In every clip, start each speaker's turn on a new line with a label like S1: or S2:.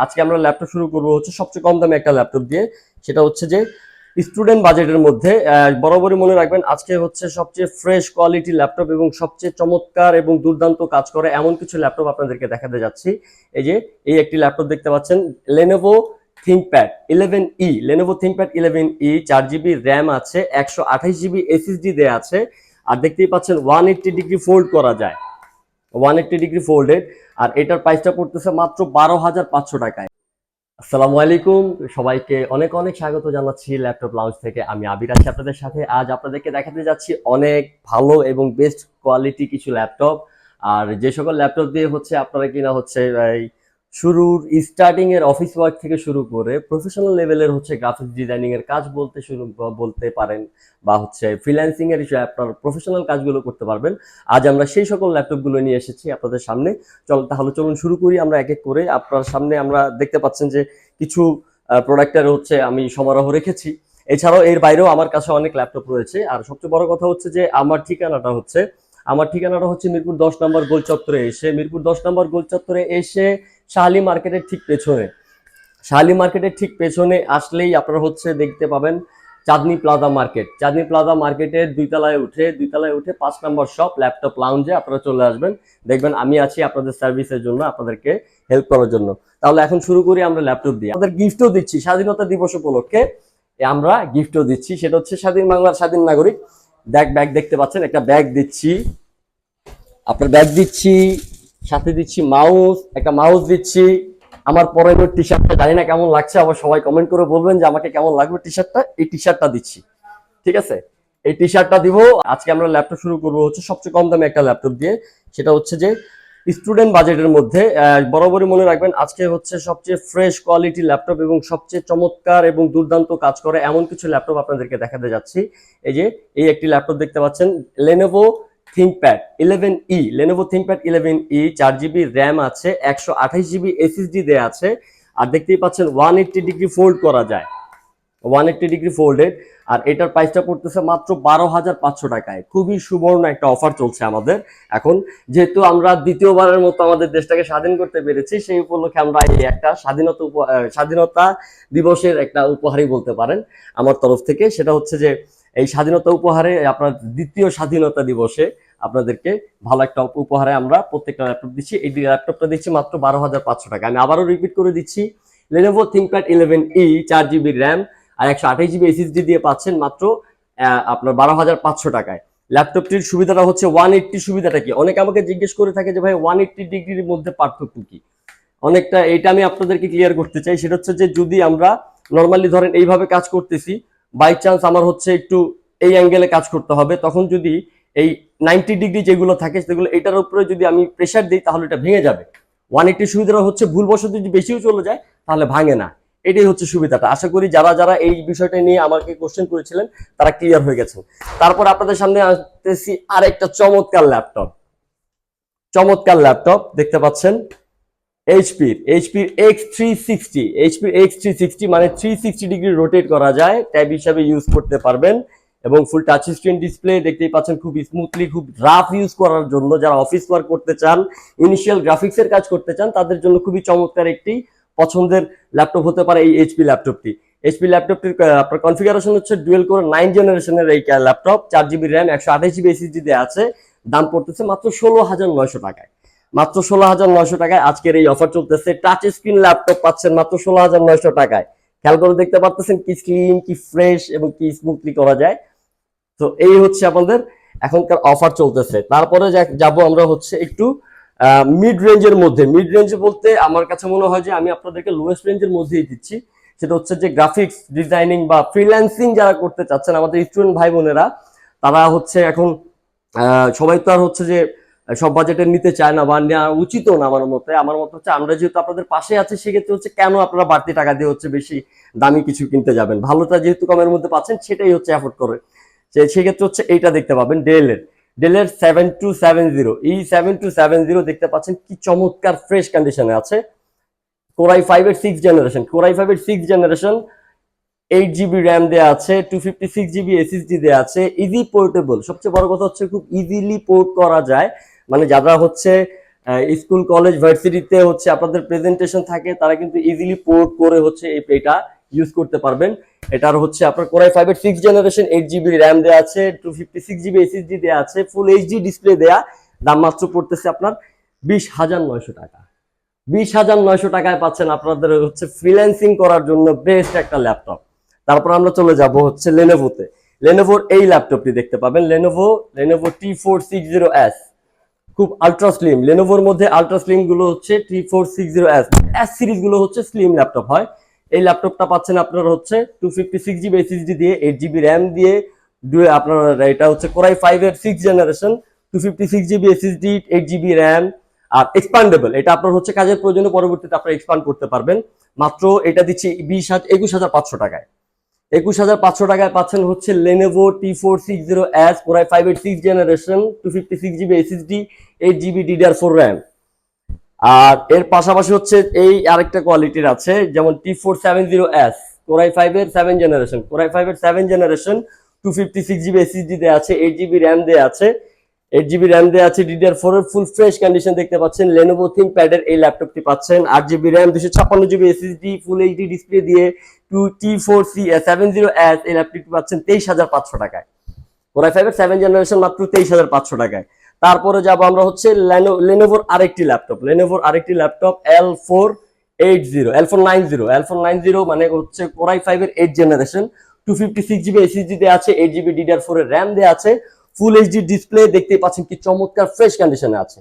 S1: আজকে আমরা ল্যাপটপ শুরু করব হচ্ছে সবচেয়ে কম দামে একটা ল্যাপটপ দিয়ে। সেটা হচ্ছে যে স্টুডেন্ট বাজেটের মধ্যে বরাবরই মনে রাখবেন আজকে হচ্ছে সবচেয়ে ফ্রেশ কোয়ালিটি ল্যাপটপ এবং সবচেয়ে চমৎকার এবং দুর্দান্ত কাজ করে এমন কিছু ল্যাপটপ আপনাদেরকে দেখাতে যাচ্ছি। এই একটি ল্যাপটপ দেখতে পাচ্ছেন, Lenovo ThinkPad 11E। Lenovo ThinkPad 11E 4GB RAM আছে, 128GB SSD দেয়া আছে, আর দেখতেই পাচ্ছেন 180 ডিগ্রি ফোল্ড করা যায়, 180 ডিগ্রি ফোল্ডেড। আর এটার প্রাইসটা পড়তেছে মাত্র 12,500 টাকায়। আসসালামু আলাইকুম, সবাইকে অনেক অনেক স্বাগত জানাচ্ছি ল্যাপটপ লাউঞ্জ থেকে। আমি আবির আছি আপনাদের সাথে। আজ আপনাদেরকে দেখাতে যাচ্ছি অনেক ভালো এবং বেস্ট কোয়ালিটি কিছু ল্যাপটপ। আর যে সকল ল্যাপটপ দিয়ে হচ্ছে আপনারা কিনা হচ্ছে শুরুর স্টার্টিং এর অফিস ওয়ার্ক থেকে শুরু করে প্রফেশনাল লেভেলের হচ্ছে গ্রাফিক্স ডিজাইনিং এর কাজ বলতে পারেন, বা হচ্ছে ফ্রিল্যান্সিং এর আপনার প্রফেশনাল কাজগুলো করতে পারবেন। আজ আমরা সেই সকল ল্যাপটপগুলো নিয়ে এসেছি আপনাদের সামনে। তাহলে চলুন শুরু করি আমরা এক এক করে। আপনার সামনে আমরা দেখতে পাচ্ছেন যে কিছু প্রোডাক্টের হচ্ছে আমি সমারোহ রেখেছি। এছাড়াও এর বাইরেও আমার কাছে অনেক ল্যাপটপ রয়েছে। আর সবচেয়ে বড় কথা হচ্ছে যে আমার ঠিকানাটা হচ্ছে মিরপুর 10 নম্বর গোল চত্বরে এসে, মিরপুর 10 নম্বর গোল চত্বরে এসে শাহালি মার্কেটের ঠিক পেছনে আসলেই আপনারা হচ্ছে দেখতে পাবেন চাঁদনি প্লাজা মার্কেটের দুইতলায় উঠে 5 নম্বর শপ ল্যাপটপ লাউঞ্জে আপনারা চলে আসবেন। দেখবেন আমি আছি আপনাদের সার্ভিসের জন্য, আপনাদেরকে হেল্প করার জন্য। তাহলে এখন শুরু করি আমরা ল্যাপটপ দিয়ে। আমাদের গিফটও দিচ্ছি স্বাধীনতা দিবস উপলক্ষে, আমরা গিফটও দিচ্ছি। সেটা হচ্ছে স্বাধীন বাংলার স্বাধীন নাগরিক ব্যাগ দেখতে পাচ্ছেন, একটা ব্যাগ দিচ্ছি, সাথে দিচ্ছি একটা মাউস দিচ্ছি। আমার পরনের টি শার্টটা জানি না কেমন লাগছে, আবার সবাই কমেন্ট করে বলবেন যে আমাকে কেমন লাগবে টি শার্টটা। এই টি শার্টটা দিচ্ছি, ঠিক আছে, এই টি শার্টটা দিব। আজকে আমরা ল্যাপটপ শুরু করবো হচ্ছে সবচেয়ে কম দামে একটা ল্যাপটপ দিয়ে। সেটা হচ্ছে যে স্টুডেন্ট বাজেটের মধ্যে বরাবরই মনে রাখবেন আজকে হচ্ছে সবচেয়ে ফ্রেশ কোয়ালিটি ল্যাপটপ এবং সবচেয়ে চমৎকার এবং দুর্দান্ত কাজ করে এমন কিছু ল্যাপটপ আপনাদেরকে দেখাতে যাচ্ছি। এই একটি ল্যাপটপ দেখতে পাচ্ছেন, Lenovo ThinkPad 11E। Lenovo ThinkPad 11E 4GB RAM আছে, 128GB SSD দেয়া আছে, আর দেখতেই পাচ্ছেন 180 ডিগ্রি ফোল্ড করা যায়, 180 ডিগ্রি ফোল্ডেড। আর এটার প্রাইসটা পড়তেছে মাত্র 12,500 টাকায়। খুবই সুবর্ণ একটা অফার চলছে আমাদের এখন, যেহেতু আমরা দ্বিতীয়বারের মতো আমাদের দেশটাকে স্বাধীন করতে পেরেছি, সেই উপলক্ষে আমরা এই একটা স্বাধীনতা দিবসের একটা উপহারই বলতে পারেন আমার তরফ থেকে। সেটা হচ্ছে যে এই স্বাধীনতা উপহারে আপনার দ্বিতীয় স্বাধীনতা দিবসে আপনাদেরকে ভালো একটা উপহারে আমরা প্রত্যেকটা ল্যাপটপ দিচ্ছি। এই ল্যাপটপটা দিচ্ছি মাত্র 12,500 টাকা। আমি আবারও রিপিট করে দিচ্ছি, Lenovo ThinkPad 11E 4GB RAM আর 128GB SSD দিয়ে পাচ্ছেন মাত্র আপনার 12,500 টাকায়। ল্যাপটপটির সুবিধাটা হচ্ছে 180 সুবিধাটা কি, অনেকে আমাকে জিজ্ঞেস করে থাকে যে ভাই 180 ডিগ্রির মধ্যে পার্থক্য কি। অনেকটা এটা আমি আপনাদেরকে ক্লিয়ার করতে চাই। সেটা হচ্ছে যে যদি আমরা নর্মালি ধরেন এইভাবে কাজ করতেছি, বাই চান্স আমার হচ্ছে একটু এই অ্যাঙ্গেলে কাজ করতে হবে, তখন যদি এই 90 ডিগ্রি যেগুলো থাকে সেগুলো এটার উপরে যদি আমি প্রেসার দিই তাহলে এটা ভেঙে যাবে। 180 সুবিধাটা হচ্ছে ভুলবশত যদি বেশিও চলে যায় তাহলে ভাঙে না। এটাই হচ্ছে সুবিধাটা। আশা করি যারা এই বিষয়টা নিয়ে আমাকে কোশ্চেন করেছিলেন তারা ক্লিয়ার হয়ে গেছেন। তারপর আপনাদের সামনে আসতেছি আরেকটা চমৎকার ল্যাপটপ দেখতে পাচ্ছেন, এইচপির X360 মানে 360 ডিগ্রি রোটেট করা যায়, ট্যাব হিসাবে ইউজ করতে পারবেন এবং ফুল টাচ স্ক্রিন ডিসপ্লে দেখতেই পাচ্ছেন। খুব স্মুথলি, খুব রাফ ইউজ করার জন্য, যারা অফিস ওয়ার্ক করতে চান, ইনিশিয়াল গ্রাফিক্স এর কাজ করতে চান, তাদের জন্য খুবই চমৎকার একটি পছন্দের ল্যাপটপ হতে পারে এই এইচপি ল্যাপটপটির আপনার কনফিগারেশন হচ্ছে ডুয়েল কোর 9 জেনারেশনের এই laptop, 4GB RAM 128GB SSD দিয়ে আছে। দাম পড়তেছে মাত্র 16,900 টাকায়। মাত্র 16,900 টাকায় আজকের এই অফার চলতেছে। টাচ স্ক্রিন ল্যাপটপ পাচ্ছেন মাত্র 16,900 টাকায়। খেয়াল করে দেখতে পারতেছেন কি স্লিম, কি ফ্রেশ এবং কি স্মুথলি করা যায়। তো এই হচ্ছে আমাদের এখনকার অফার চলতেছে। তারপরে যাব আমরা হচ্ছে একটু মিড রেঞ্জের মধ্যে। মিড রেঞ্জ বলতে আমার কাছে মনে হয় যে আমি আপনাদেরকে লোয়েস্ট রেঞ্জের মধ্যেই দিচ্ছি। সেটা হচ্ছে যে গ্রাফিক্স ডিজাইনিং বা ফ্রিল্যান্সিং যারা করতে চাচ্ছেন, আমাদের স্টুডেন্ট ভাই বোনেরা, তারা হচ্ছে এখন সবাই তো আর হচ্ছে যে সব বাজেটের নিতে চায় না বা নেওয়া উচিতও না। আমার মতে হচ্ছে আমরা যেহেতু আপনাদের পাশে আছি, সেক্ষেত্রে হচ্ছে কেন আপনারা বাড়তি টাকা দিয়ে হচ্ছে বেশি দামি কিছু কিনতে যাবেন, ভালোটা যেহেতু কমের মধ্যে পাচ্ছেন সেটাই হচ্ছে অ্যাফোর্ড করে। সেক্ষেত্রে হচ্ছে এইটা দেখতে পাবেন, ডেলের 7270 দেখতে পাচ্ছেন, কি চমৎকার ফ্রেশ কন্ডিশনে আছে। কোরাই 5 এর 6 জেনারেশন 8GB র্যাম দেওয়া আছে, 256GB SSD দেওয়া আছে, ইজি পোর্টেবল। সবচেয়ে বড় কথা হচ্ছে খুব ইজিলি পোর্ট করা যায়। মানে যারা হচ্ছে স্কুল কলেজ ভার্সিটিতে হচ্ছে আপনাদের প্রেজেন্টেশন থাকে, তারা কিন্তু ইজিলি পোর্ট করে হচ্ছে এটা ইউজ করতে পারবেন। এটার হচ্ছে আপনার কোরাই 5 এর 6 জেনারেশন 8 GB র্যাম দেওয়া আছে, 256 GB এসএসডি দেওয়া আছে, ফুল এইচডি ডিসপ্লে দেয়া। দাম মাত্র পড়তেছে আপনার 20,900 টাকা। 20,900 টাকায় পাচ্ছেন আপনাদের হচ্ছে ফ্রিল্যান্সিং করার জন্য বেস্ট একটা ল্যাপটপ। তারপর আমরা চলে যাব হচ্ছে লেনোভোতে। লেনোভোর এই ল্যাপটপটি দেখতে পাবেন, লেনোভো T460S, খুব আলট্রা স্লিম। লেনোভোর মধ্যে আলট্রা স্লিম গুলো হচ্ছে T460S, এস সিরিজ গুলো হচ্ছে স্লিম ল্যাপটপ হয়। এই ল্যাপটপটা পাচ্ছেন আপনার হচ্ছে 256 GB এসএসডি দিয়ে, 8 GB র্যাম দিয়ে। আপনার এটা হচ্ছে কোরাই 5 এর 6 generation, 256 GB SSD, 8 GB RAM, আর এক্সপান্ডেবল। এটা আপনার হচ্ছে কাজের প্রয়োজনে পরবর্তীতে আপনারা এক্সপান্ড করতে পারবেন। মাত্র এটা দিচ্ছি 21,500 টাকায়। 21,500 টাকায় পাচ্ছেন হচ্ছে Lenovo T460S, কোরাই 5 এর 6 generation, 256 GB SSD, 8 GB DDR4 RAM. আর এর পাশাপাশি হচ্ছে এই আরেকটা কোয়ালিটির আছে, যেমন T470S, কোরাই 5 এর 7 জেনারেশন, কোরাই 5 এর 7 জেনারেশন, 256 GB এসএসডি দেয়া আছে, 8 GB র্যাম দেয়া আছে, 8 GB র্যাম দেয়া আছে, DDR4 এর ফুল ফ্রেশ কন্ডিশন দেখতে পাচ্ছেন। Lenovo ThinkPad এর এই ল্যাপটপটি পাচ্ছেন 8 GB RAM, 256 GB SSD, full HD display দিয়ে। T470S এই ল্যাপটপটি পাচ্ছেন 23,500 টাকায়। কোরাই 5 এর 7 জেনারেশন মাত্র 23,500 টাকায়। তারপরে যাব আমরা হচ্ছে লেনোভোর আরেকটি ল্যাপটপ L490 মানে হচ্ছে কোরাই 5 এর 8 জেনারেশন, 256 GB এসএসডি দেয়া আছে, 8 GB DDR4 এর র্যাম দেয়া আছে, ফুল এইচডি ডিসপ্লে দেখতেই পাচ্ছেন কি চমৎকার ফ্রেশ কন্ডিশনে আছে,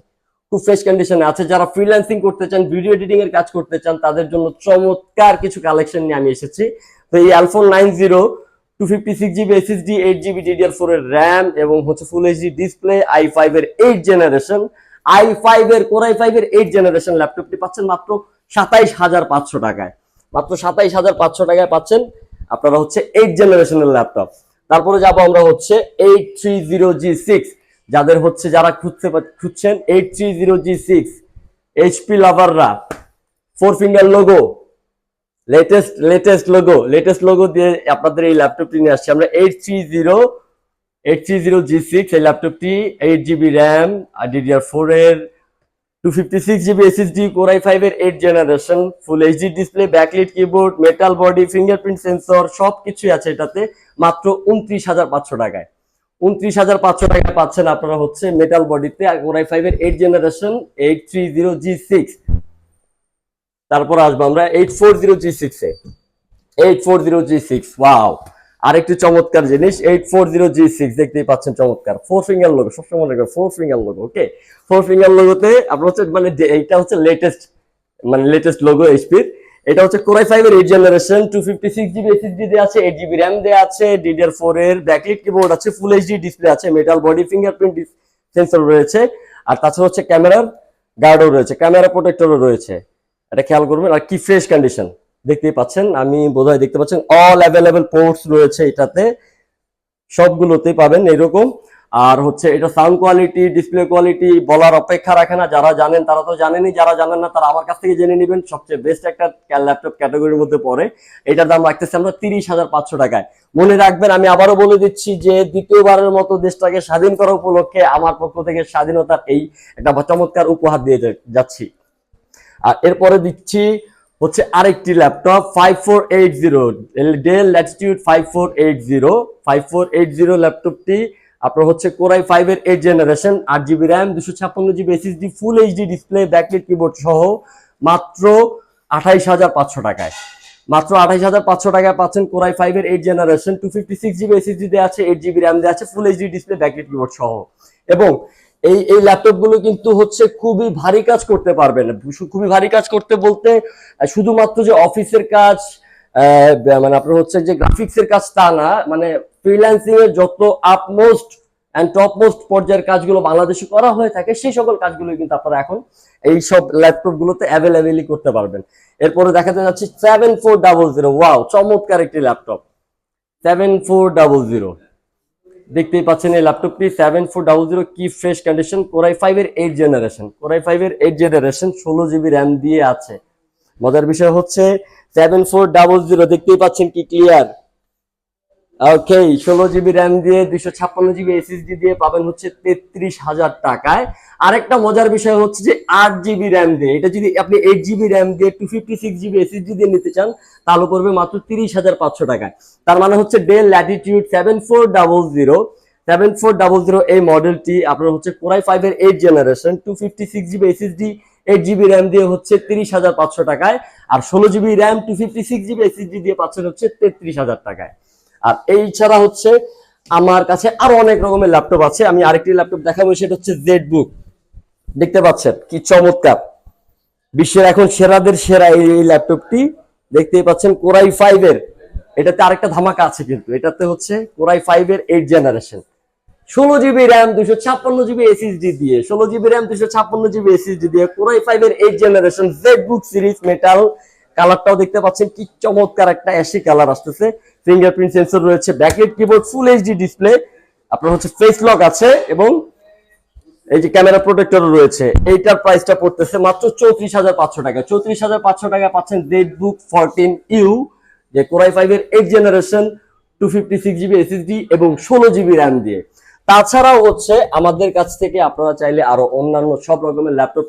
S1: খুব ফ্রেশ কন্ডিশনে আছে। যারা ফ্রিল্যান্সিং করতে চান, ভিডিও এডিটিং এর কাজ করতে চান, তাদের জন্য চমৎকার কিছু কালেকশন নিয়ে আমি এসেছি। তো এই L490 256 GB SSD, 8 GB DDR4 এর র্যাম এবং হচ্ছে ফুল এইচডি ডিসপ্লে, i5 এর 8 জেনারেশন, কোরাই 5 এর 8 জেনারেশন ল্যাপটপটি পাচ্ছেন মাত্র 27,500 টাকায়। মাত্র 27,500 টাকায় পাচ্ছেন আপনারা হচ্ছে 8 জেনারেশনের ল্যাপটপ। তারপরে যাব আমরা হচ্ছে 830G6, যারা খুঁজছেন 830G6, এইচপি লাভাররা, 4 ফিঙ্গার লোগো, লেটেস্ট লোগো দিয়ে আপনাদের এই ল্যাপটপটি নিয়ে আসছি আমরা। 830G6 এই ল্যাপটপটি 8 GB র্যাম আর DDR4 এর, 256 GB এসএসডি, কোরাই 5 এর 8 generation, full HD display, backlit keyboard, metal body, fingerprint sensor সবকিছুই আছে এটাতে। মাত্র 29,500 টাকায়। 29,500 টাকায় পাচ্ছেন আপনারা হচ্ছে মেটাল বডিতে কোরাই 5 এর 8 জেনারেশন 830G6। তারপর আসবো আমরা 840G6 এ। 840G6, ওয়াও, আরেকটি চমৎকার জিনিস। 840G6 দেখতেই পাচ্ছেন, চমৎকার 4 ফিঙ্গার লোগো, সবসময় মনে রাখবেন 4 ফিঙ্গার লোগো। ওকে, 4 ফিঙ্গার লোগোতে আপনার হচ্ছে মানে এইটা হচ্ছে লেটেস্ট লোগো এইচপির। এটা হচ্ছে কোরাই 5 এর 8 জেনারেশন, 256 GB এসএসডি দেয়া আছে, 8 GB র্যাম দেয়া আছে, DDR4 এর ব্যাকলিট কিবোর্ড আছে, ফুল এইচডি ডিসপ্লে আছে, মেটাল বডি, ফিঙ্গারপ্রিন্ট সেন্সর রয়েছে, আর তাছাড়া হচ্ছে ক্যামেরার গার্ডও রয়েছে, ক্যামেরা প্রোটেক্টরও রয়েছে। এটা খেয়াল করবেন। আর কি ফ্রেশ কন্ডিশন দেখতেই পাচ্ছেন, আমি বোধহয় দেখতে পাচ্ছেন অল অ্যাভেলেবল পোর্টস রয়েছে এটাতে, সবগুলোতেই পাবেন এরকম। আর হচ্ছে এটা সাউন্ড কোয়ালিটি, ডিসপ্লে কোয়ালিটি বলার অপেক্ষা রাখে না। যারা জানেন তারা তো জানেনই, যারা জানেন না তারা আমার কাছ থেকে জেনে নেবেন। সবচেয়ে বেস্ট একটা ল্যাপটপ ক্যাটাগরির মধ্যে পড়ে। এটার দাম রাখতেছি আমরা 30,500 টাকায়। মনে রাখবেন, আমি আবারও বলে দিচ্ছি যে দ্বিতীয়বারের মতো দেশটাকে স্বাধীন করা উপলক্ষে আমার পক্ষ থেকে স্বাধীনতার এই একটা চমৎকার উপহার দিয়ে যাচ্ছি। আর এরপরে দিচ্ছি হচ্ছে আরেকটি ল্যাপটপ 5480, ডেল ল্যাটিটিউড 5480 ল্যাপটপটি আপনার হচ্ছে কোরাই 5 এর 8 generation, 8 GB RAM, 256 GB SSD, full HD display, backlit keyboard সহ মাত্র 28,500 টাকায়। মাত্র 28,500 টাকায় পাচ্ছেন কোরাই 5 এর 8 জেনারেশন, 256 GB এসএসডি দেওয়া আছে, 8 GB র্যাম দেওয়া আছে, full HD display, backlit keyboard সহ। এবং এই ল্যাপটপ গুলো কিন্তু হচ্ছে খুবই ভারী কাজ করতে পারবেন। খুবই ভারী কাজ করতে বলতে শুধুমাত্র যে অফিসের কাজ, মানে আপনার হচ্ছে যে গ্রাফিক্স এর কাজ তা না, মানে ফ্রিল্যান্সিং এর যত আপমোস্ট এন্ড টপমোস্ট পর্যায়ের কাজগুলো বাংলাদেশে করা হয়ে থাকে, সেই সকল কাজগুলো কিন্তু আপনারা এখন এই সব ল্যাপটপ গুলোতে অ্যাভেলেবেলি করতে পারবেন। এরপরে দেখাতে যাচ্ছি 7400, ওয়াও, চমৎকার একটি ল্যাপটপ 7400। দেখতেই পাচ্ছেন এই ল্যাপটপটি 7400, কি ফ্রেশ কন্ডিশন, কোরাই 5 এর 8 জেনারেশন, 16 GB র্যাম দিয়ে আছে। মজার বিষয় হচ্ছে 7400 দেখতেই পাচ্ছেন কি ক্লিয়ার। ওকে, 16 জিবি র্যাম দিয়ে 256 জিবি এসএসডি দিয়ে পাবেন হচ্ছে 33,000 টাকায়। আরেকটা মজার বিষয় হচ্ছে যে 8 জিবি র্যাম দিয়ে, এটা যদি আপনি 8 জিবি র্যাম দিয়ে 256 জিবি এসএসডি দিয়ে নিতে চান তাহলে পড়বে মাত্র 30,500 টাকায়। তার মানে হচ্ছে ডেল ল্যাটিটিউড 7400 এই মডেলটি আপনার হচ্ছে কোরাই 5 এর 8 generation 256 GB SSD 8 GB RAM দিয়ে হচ্ছে 30,500 টাকায়। আর 16 জিবি র্যাম 256 জিবি এসএসডি দিয়ে পাচ্ছেন হচ্ছে 33,000 টাকায়। আর এই ছাড়া হচ্ছে আমার কাছে আরো অনেক রকমের ল্যাপটপ আছে। আমি আরেকটি ল্যাপটপ দেখাবো, সেটা হচ্ছে জেডবুক। দেখতে পাচ্ছেন কি চমৎকার, বিশ্বের এখন সেরাদের সেরা এই ল্যাপটপটি দেখতেই পাচ্ছেন কোরাই 5 এর। এটাতে আরেকটা ধামাকা আছে, কিন্তু এটাতে হচ্ছে কোরাই 5 এর 8 generation 16 GB RAM 256 GB SSD দিয়ে 16 জিবি র্যাম 256 জিবি এসএসডি দিয়ে কোরাই 5 এর 8 জেনারেশন জেডবুক সিরিজ মেটাল। কালারটাও দেখতে পাচ্ছেন কি চমৎকার একটা অ্যাশি কালার আসতেছে। ফিঙ্গারপ্রিন্ট সেন্সর রয়েছে, backlight keyboard, full HD display, আপনার হচ্ছে ফেস লক আছে এবং এই যে ক্যামেরা প্রোটেক্টরও রয়েছে। এইটার প্রাইসটা পড়তেছে মাত্র 34,500 টাকা। 34,500 টাকা পাচ্ছেন জেডবুক 14U, যে কোরাই 5 এর 8 জেনারেশন 256 জিবি এসএসডি এবং 16 জিবি র্যাম দিয়ে। তাছাড়াও হচ্ছে আমাদের কাছ থেকে আপনারা চাইলে আরো অন্যান্য সব রকমের ল্যাপটপ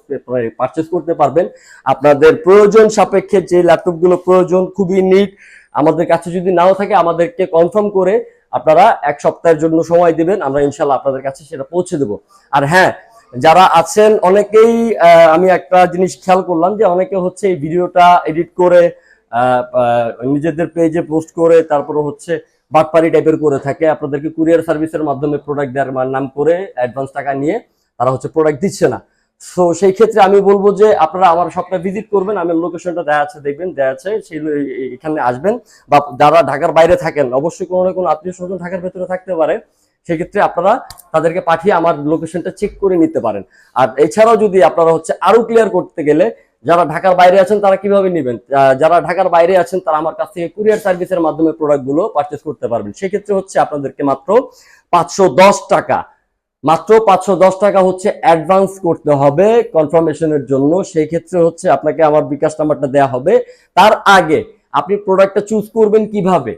S1: পারচেজ করতে পারবেন। আপনাদের প্রয়োজন সাপেক্ষে যে ল্যাপটপগুলো প্রয়োজন, খুবই নিট, আমাদের কাছে যদি নাও থাকে আমাদেরকে কনফার্ম করে আপনারা 1 সপ্তাহের জন্য সময় দিবেন, আমরা ইনশাল্লাহ আপনাদের কাছে সেটা পৌঁছে দেবো। আর হ্যাঁ, যারা আছেন অনেকেই, আমি একটা জিনিস খেয়াল করলাম যে অনেকে হচ্ছে এই ভিডিওটা এডিট করে নিজেদের পেজে পোস্ট করে তারপরে হচ্ছে বাটপারি টাইপের করে থাকে, আপনাদেরকে কুরিয়ার সার্ভিসের মাধ্যমে প্রোডাক্ট দেওয়ার নাম করে অ্যাডভান্স টাকা নিয়ে তারা হচ্ছে প্রোডাক্ট দিচ্ছে না। সো সেই ক্ষেত্রে আমি বলবো যে আপনারা আমার শপটা ভিজিট করবেন, আমার লোকেশনটা দেওয়া আছে, দেখবেন দেওয়া আছে, সেই এখানে আসবেন। বা যারা ঢাকার বাইরে থাকেন, অবশ্যই কোনো না কোনো আত্মীয় স্বজন ঢাকার ভেতরে থাকতে পারে, সেক্ষেত্রে আপনারা তাদেরকে পাঠিয়ে আমার লোকেশনটা চেক করে নিতে পারেন। আর এছাড়াও যদি আপনারা হচ্ছে আরো ক্লিয়ার করতে গেলে, যারা ঢাকার বাইরে আছেন তারা কিভাবে নেবেন, যারা ঢাকার বাইরে আছেন তারা আমার কাছ থেকে কুরিয়ার সার্ভিসের মাধ্যমে প্রোডাক্টগুলো পারচেজ করতে পারবেন। সেক্ষেত্রে হচ্ছে আপনাদেরকে মাত্র 510 টাকা, মাত্র 510 টাকা হচ্ছে অ্যাডভান্স করতে হবে কনফার্মেশনের জন্য। সেই ক্ষেত্রে হচ্ছে আপনাকে আমার বিকাশ নাম্বারটা দেওয়া হবে। তার আগে আপনি প্রোডাক্টটা চুজ করবেন কিভাবে?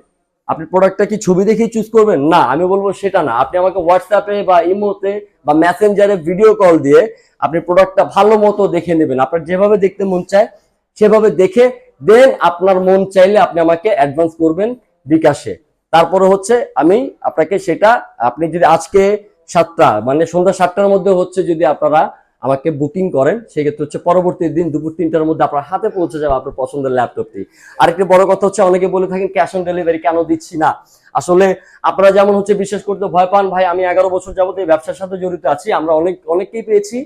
S1: আপনি প্রোডাক্টটা কি ছবি দেখেই চুজ করবেন? না, আমি বলবো সেটা না। আপনি আমাকে হোয়াটসঅ্যাপে বা ইমোতে বা মেসেঞ্জারে ভিডিও কল দিয়ে আপনি প্রোডাক্টটা ভালো মতো দেখে নেবেন। আপনার যেভাবে দেখতে মন চায় সেভাবে দেখে দেন আপনার মন চাইলে আপনি আমাকে অ্যাডভান্স করবেন বিকাশে। তারপরে হচ্ছে আমি আপনাকে সেটা, আপনি যদি আজকে 7টা মানে সন্ধ্যা 7টার মধ্যে হচ্ছে যদি আপনারা আমাকে বুকিং করেন, সেক্ষেত্রে হচ্ছে পরবর্তী দিন দুপুর 3টার মধ্যে আপনার হাতে পৌঁছে যাবে আপনার পছন্দের ল্যাপটপটি। আরেকটি বড় কথা হচ্ছে, অনেকে বলে থাকেন ক্যাশ অন ডেলিভারি কেন দিচ্ছি না। আসলে আপনারা যেমন হচ্ছে বিশ্বাস করতে ভয় পান, ভাই আমি 11 বছর যাবত এই ব্যবসার সাথে জড়িত আছি, আমরা অনেককেই পেয়েছি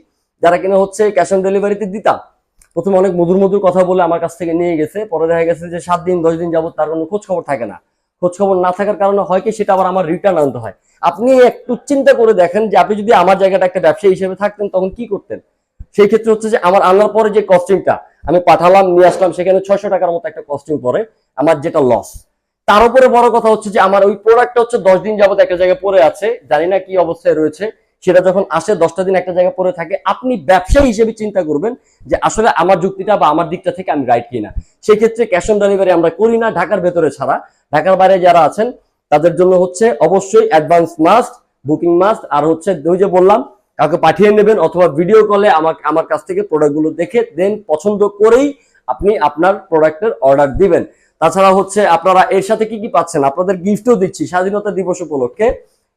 S1: যারা কিনা হচ্ছে ক্যাশ অন ডেলিভারিতে দিতাম। প্রথমে অনেক মধুর মধুর কথা বলে আমার কাছ থেকে নিয়ে গেছে, পরে দেখা গেছে যে 7 দিন 10 দিন যাবত তার কোনো খোঁজ খবর থাকে না। খোঁজ খবর না থাকার কারণে হয় কি, সেটা আবার আমার রিটার্ন আনতে হয়। আপনি একটু চিন্তা করে দেখেন যে আপনি যদি আমার জায়গাটা একটা ব্যবসায়ী হিসেবে থাকতেন তখন কি করতেন। সেই ক্ষেত্রে হচ্ছে যে আমার আনার পরে যে কস্টিংটা আমি পাঠালাম নিয়ে আসলাম, সেখানে 600 টাকার মতো একটা কস্টিং পরে, আমার যেটা লস। তার উপরে বড় কথা হচ্ছে যে আমার ওই প্রোডাক্টটা হচ্ছে 10 দিন যাবত একটা জায়গায় পড়ে আছে, জানি না কি অবস্থায় রয়েছে। সেটা যখন আসে 10টা দিন একটা জায়গায় পড়ে থাকে, আপনি ব্যবসায়ী হিসেবে চিন্তা করবেন যে আসলে আমার যুক্তিটা বা আমার দিকটা থেকে আমি রাইট কিনা। সেক্ষেত্রে ক্যাশ অন ডেলিভারি আমরা করি না ঢাকার ভেতরে ছাড়া। ঢাকার বাইরে যারা আছেন তাদের জন্য হচ্ছে অবশ্যই অ্যাডভান্স মাস্ট, বুকিং মাস্ট। আর হচ্ছে ওই যে বললাম, কাউকে পাঠিয়ে নেবেন অথবা ভিডিও কলে আমার কাছ থেকে প্রোডাক্টগুলো দেখে দেন পছন্দ করেই আপনি আপনার প্রোডাক্টের অর্ডার দিবেন। তাছাড়া হচ্ছে আপনারা এর সাথে কি কি পাচ্ছেন, আপনাদের গিফটও দিচ্ছি স্বাধীনতা দিবস উপলক্ষে।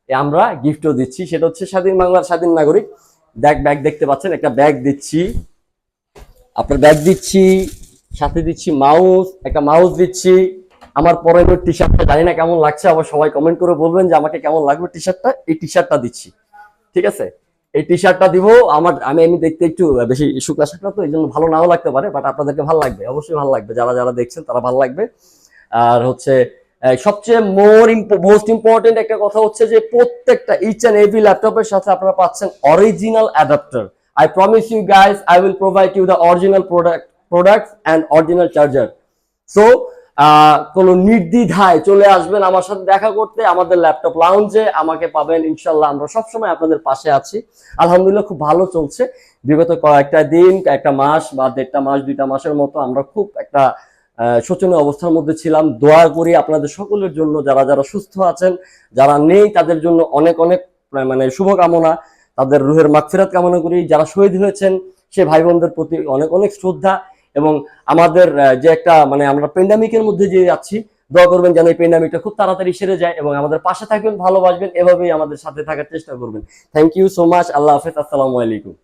S1: আমরা গিফটও দিচ্ছি, সেটা হচ্ছে স্বাধীন বাংলার স্বাধীন নাগরিক ব্যাগ দেখতে পাচ্ছেন, একটা ব্যাগ দিচ্ছি, আপনার ব্যাগ দিচ্ছি, সাথে দিচ্ছি মাউস, একটা মাউস দিচ্ছি। আমার পরনের টি শার্টটা জানি না কেমন লাগছে, আবার সবাই কমেন্ট করে বলবেন যে আমাকে কেমন লাগবে টি শার্টটা। এই টি শার্টটা দিচ্ছি, ঠিক আছে? এই টি শার্টটা দিব। আমি দেখতে একটু বেশি শুকনা শাকলা, তো এই জন্য ভালো নাও লাগতে পারে, বাট আপনাদেরকে ভালো লাগবে, অবশ্যই ভালো লাগবে, যারা যারা দেখছেন তারা ভালো লাগবে। আর হচ্ছে সবচেয়ে মোস্ট ইম্পর্টেন্ট একটা কথা হচ্ছে যে প্রত্যেকটা ইচ এন্ড এভরি ল্যাপটপের সাথে আপনারা পাচ্ছেন original adapter. I promise you guys, I will provide you the original products and original charger. So কোনো নির্দ্বিধায় চলে আসবেন আমার সাথে দেখা করতে আমাদের ল্যাপটপ লাউঞ্জে, আমাকে পাবেন ইনশাল্লাহ। আমরা সবসময় আপনাদের পাশে আছি, আলহামদুলিল্লাহ খুব ভালো চলছে। বিগত কয়েকটা দিন, একটা মাস বা 1.5 মাস 2টা মাসের মতো আমরা খুব একটা শোচনীয় অবস্থার মধ্যে ছিলাম। দোয়া করি আপনাদের সকলের জন্য, যারা যারা সুস্থ আছেন, যারা নেই তাদের জন্য অনেক অনেক মানে শুভকামনা, তাদের রুহের মাগফিরাত কামনা করি। যারা শহীদ হয়েছেন সে ভাই বোনদের প্রতি অনেক অনেক শ্রদ্ধা। এবং আমাদের যে একটা মানে আমরা পেন্ডামিকের মধ্যে যে যাচ্ছি, দোয়া করবেন যেন এই পেন্ডামিকটা খুব তাড়াতাড়ি সেরে যায় এবং আমাদের পাশে থাকবেন, ভালোবাসবেন, এভাবেই আমাদের সাথে থাকার চেষ্টা করবেন। Thank you so much. আল্লাহ হাফেজ। আসসালামু আলাইকুম।